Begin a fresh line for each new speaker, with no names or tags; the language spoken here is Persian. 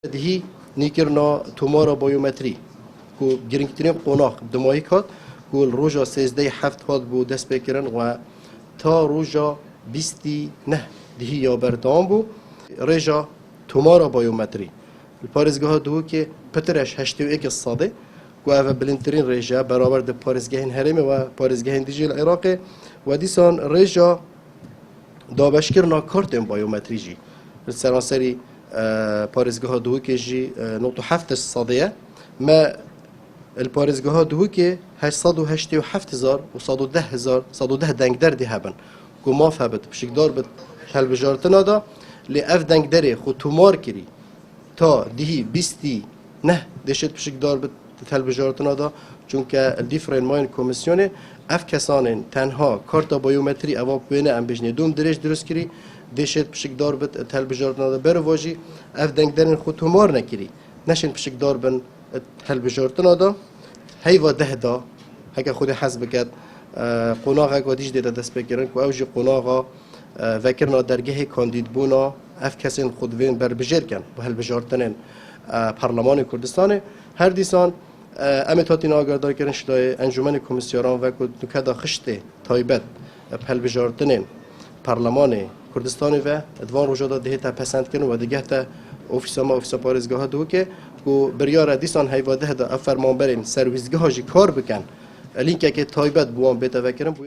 دهی نیکرنا تومارا بایومتری کو گرینگترین قناق دمایی کات کو روزا 13 هفت هات بو دست بکرن و تا روزا 29 دهی یا بردام بو رجا تومارا بایومتری الپارزگاه دو که پترش 81 صاده و اوه بلندترین رجا برابر ده پارزگاهین هرمه و پارزگاهین دیجی العراق و دیسان رجا دابش کرنا کارتن بایومتری جی سرانسری پارزگاه دو که جی نقطه 7 صادیه ما الپارزگاه دو که 887,000 و 110,000 دنگ در دی هبن کو ما فبت بشکدار بت هلبجارتنا دا لی اف دنگ دری خو تومار کری تا دهی 20 نه دشت بشکدار بت هلبجارتنا دا چونکه الدیفرین ماین کمیسیونه اف کسان تنها کارت بایومتری اواب بینه ام بجنی دوم درش درست کری دشت بشکدار بت هلبجارتنا دا بر واجی اف دنگ درن خو تومار نکری نشین بشکدار بن هلبجارتنا دا هیوا ده دا هکه خود حزب کرد قناغا گادیش دیده دست بگیرن که اوجی قناغا وکرنا درگه کاندید بونا اف کسین خود وین بر بجر کن و هل بجارتنین پارلمان کردستان هر دیسان امتاتی ناگردار کردن شدای انجمن کمیسیاران و نکدا خشته تایبت هل بجارتنین پارلمان کردستان و ادوان روزادا ده تا پسند کردن و دیگه تا اوفیسا پارزگاه دو که بریار دیسان هیواده دا فرمانبرین سرویسگاه جی کار بکن لینک که تایبت بوان بیت وکرم